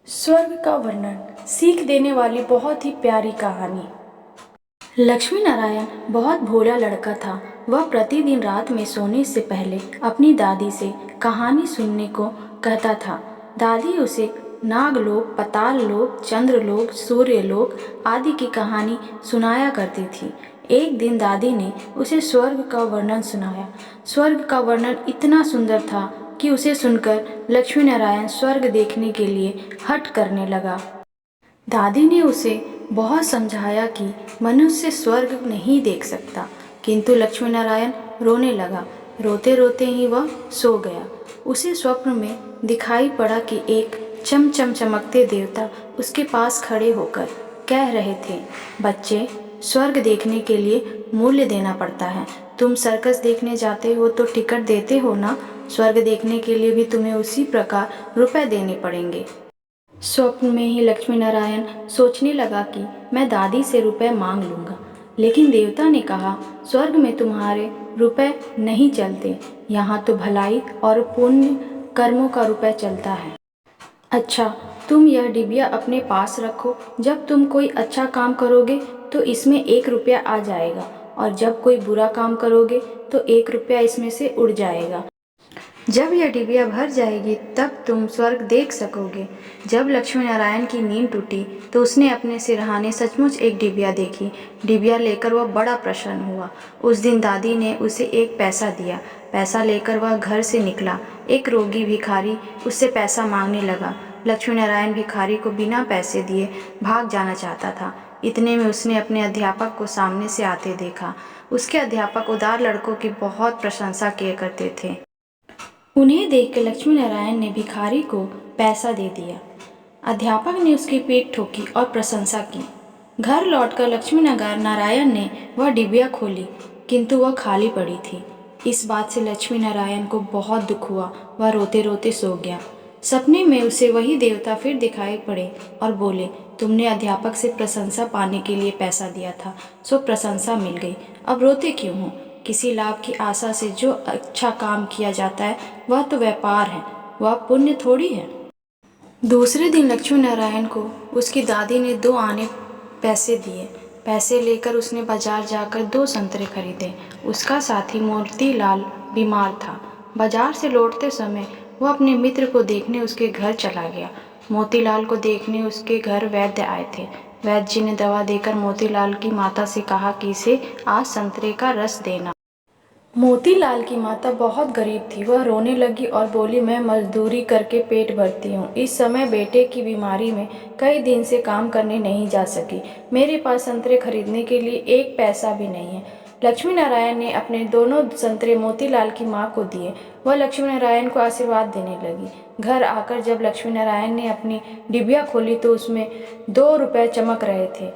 स्वर्ग का वर्णन, सीख देने वाली बहुत ही प्यारी कहानी। लक्ष्मी नारायण बहुत भोला लड़का था। वह प्रतिदिन रात में सोने से पहले अपनी दादी से कहानी सुनने को कहता था। दादी उसे नागलोक, पाताल लोक, चंद्रलोक, सूर्यलोक आदि की कहानी सुनाया करती थी। एक दिन दादी ने उसे स्वर्ग का वर्णन सुनाया। स्वर्ग का वर्णन इतना सुंदर था कि उसे सुनकर लक्ष्मी नारायण स्वर्ग देखने के लिए हठ करने लगा। दादी ने उसे बहुत समझाया कि मनुष्य स्वर्ग नहीं देख सकता, किंतु लक्ष्मी नारायण रोने लगा। रोते रोते ही वह सो गया। उसे स्वप्न में दिखाई पड़ा कि एक चमचम चमकते देवता उसके पास खड़े होकर कह रहे थे, बच्चे, स्वर्ग देखने के लिए मूल्य देना पड़ता है। तुम सर्कस देखने जाते हो तो टिकट देते हो ना, स्वर्ग देखने के लिए भी तुम्हें उसी प्रकार रुपए देने पड़ेंगे। स्वप्न में ही लक्ष्मी नारायण सोचने लगा कि मैं दादी से रुपए मांग लूँगा, लेकिन देवता ने कहा, स्वर्ग में तुम्हारे रुपए नहीं चलते, यहाँ तो भलाई और पुण्य कर्मों का रुपए चलता है। अच्छा, तुम यह डिबिया अपने पास रखो। जब तुम कोई अच्छा काम करोगे तो इसमें 1 रुपया आ जाएगा, और जब कोई बुरा काम करोगे तो 1 रुपया इसमें से उड़ जाएगा। जब यह डिबिया भर जाएगी तब तुम स्वर्ग देख सकोगे। जब लक्ष्मी नारायण की नींद टूटी तो उसने अपने सिरहाने सचमुच एक डिबिया देखी। डिबिया लेकर वह बड़ा प्रसन्न हुआ। उस दिन दादी ने उसे 1 पैसा दिया। पैसा लेकर वह घर से निकला। एक रोगी भिखारी उससे पैसा मांगने लगा। लक्ष्मी नारायण भिखारी को बिना पैसे दिए भाग जाना चाहता था। इतने में उसने अपने अध्यापक को सामने से आते देखा। उसके अध्यापक उदार लड़कों की बहुत प्रशंसा किया करते थे। उन्हें देखकर लक्ष्मी नारायण ने भिखारी को पैसा दे दिया। अध्यापक ने उसकी पीठ ठोकी और प्रशंसा की। घर लौटकर लक्ष्मी नारायण ने वह डिबिया खोली, किंतु वह खाली पड़ी थी। इस बात से लक्ष्मी नारायण को बहुत दुख हुआ। वह रोते रोते सो गया। सपने में उसे वही देवता फिर दिखाई पड़े और बोले, तुमने अध्यापक से प्रशंसा पाने के लिए पैसा दिया था, सो प्रशंसा मिल गई, अब रोते क्यों हो? किसी लाभ की आशा से जो अच्छा काम किया जाता है वह तो व्यापार है, वह पुण्य थोड़ी है। दूसरे दिन लक्ष्मी नारायण को उसकी दादी ने 2 आने पैसे दिए। पैसे लेकर उसने बाजार जाकर 2 संतरे खरीदे। उसका साथी मोतीलाल बीमार था। बाजार से लौटते समय वह अपने मित्र को देखने उसके घर चला गया। मोतीलाल को देखने उसके घर वैद्य आए थे। वैद्य जी ने दवा देकर मोतीलाल की माता से कहा कि इसे आज संतरे का रस देना। मोतीलाल की माता बहुत गरीब थी। वह रोने लगी और बोली, मैं मजदूरी करके पेट भरती हूँ। इस समय बेटे की बीमारी में कई दिन से काम करने नहीं जा सकी। मेरे पास संतरे खरीदने के लिए 1 पैसा भी नहीं है। लक्ष्मी नारायण ने अपने दोनों संतरे मोतीलाल की माँ को दिए। वह लक्ष्मी नारायण को आशीर्वाद देने लगी। घर आकर जब लक्ष्मी नारायण ने अपनी डिबिया खोली तो उसमें 2 रुपए चमक रहे थे।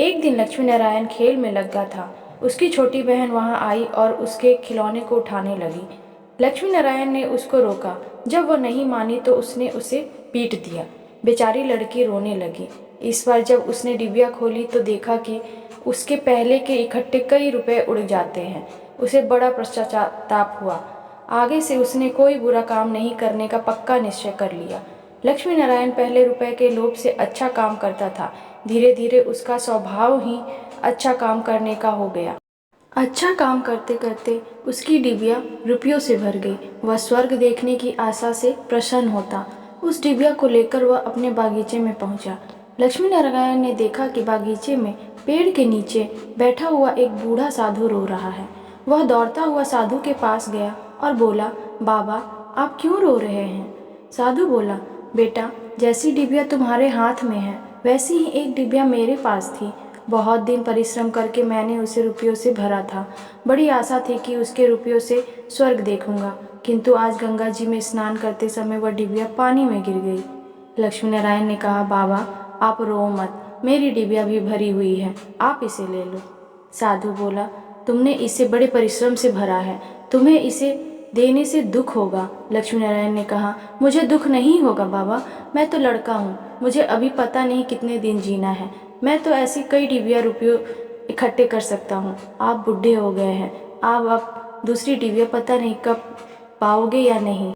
एक दिन लक्ष्मी नारायण खेल में लगा था। उसकी छोटी बहन वहां आई और उसके खिलौने को उठाने लगी। लक्ष्मी नारायण ने उसको रोका। जब वह नहीं मानी तो उसने उसे पीट दिया। बेचारी लड़की रोने लगी। इस बार जब उसने डिबिया खोली तो देखा कि उसके पहले के इकट्ठे कई रुपए उड़ जाते हैं। उसे बड़ा पश्चाताप हुआ। आगे से उसने कोई बुरा काम नहीं करने का पक्का निश्चय कर लिया। लक्ष्मी नारायण पहले रुपए के लोभ से अच्छा काम करता था। धीरे धीरे उसका स्वभाव ही अच्छा काम करने का हो गया। अच्छा काम करते करते उसकी डिबिया रुपयों से भर गई। वह स्वर्ग देखने की आशा से प्रसन्न होता। उस डिबिया को लेकर वह अपने बागीचे में पहुंचा। लक्ष्मी नारायण ने देखा कि बागीचे में पेड़ के नीचे बैठा हुआ एक बूढ़ा साधु रो रहा है। वह दौड़ता हुआ साधु के पास गया और बोला, बाबा, आप क्यों रो रहे हैं? साधु बोला, बेटा, जैसी डिबिया तुम्हारे हाथ में है वैसी ही एक डिबिया मेरे पास थी। बहुत दिन परिश्रम करके मैंने उसे रुपयों से भरा था। बड़ी आशा थी कि उसके रुपयों से स्वर्ग देखूंगा, किंतु आज गंगा जी में स्नान करते समय वह डिबिया पानी में गिर गई। लक्ष्मी नारायण ने कहा, बाबा, आप रो मत, मेरी डिबिया भी भरी हुई है, आप इसे ले लो। साधु बोला, तुमने इसे बड़े परिश्रम से भरा है, तुम्हें इसे देने से दुख होगा। लक्ष्मी नारायण ने कहा, मुझे दुख नहीं होगा बाबा, मैं तो लड़का हूँ, मुझे अभी पता नहीं कितने दिन जीना है। मैं तो ऐसी कई डिबिया रुपयों इकट्ठे कर सकता हूँ। आप बूढ़े हो गए हैं, आप अब दूसरी डिबिया पता नहीं कब पाओगे या नहीं।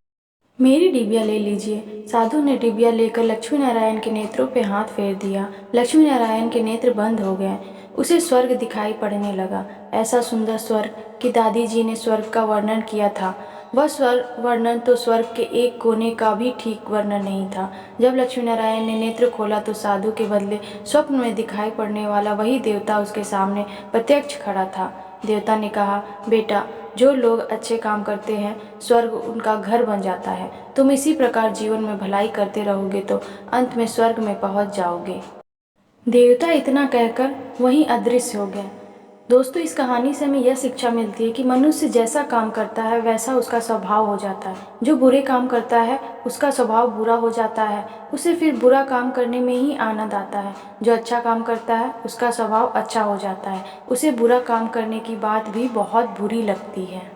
मेरी डिबिया ले लीजिए। साधु ने डिबिया लेकर लक्ष्मी नारायण के नेत्रों पे हाथ फेर दिया। लक्ष्मी नारायण के नेत्र बंद हो गए। उसे स्वर्ग दिखाई पड़ने लगा। ऐसा सुंदर स्वर्ग कि दादी जी ने स्वर्ग का वर्णन किया था, वह स्वर्ग वर्णन तो स्वर्ग के एक कोने का भी ठीक वर्णन नहीं था। जब लक्ष्मी नारायण ने नेत्र खोला तो साधु के बदले स्वप्न में दिखाई पड़ने वाला वही देवता उसके सामने प्रत्यक्ष खड़ा था। देवता ने कहा, बेटा, जो लोग अच्छे काम करते हैं स्वर्ग उनका घर बन जाता है। तुम इसी प्रकार जीवन में भलाई करते रहोगे तो अंत में स्वर्ग में पहुंच जाओगे। देवता इतना कहकर वहीं अदृश्य हो गए। दोस्तों, इस कहानी से हमें यह शिक्षा मिलती है कि मनुष्य जैसा काम करता है वैसा उसका स्वभाव हो जाता है। जो बुरे काम करता है उसका स्वभाव बुरा हो जाता है, उसे फिर बुरा काम करने में ही आनंद आता है। जो अच्छा काम करता है उसका स्वभाव अच्छा हो जाता है, उसे बुरा काम करने की बात भी बहुत बुरी लगती है।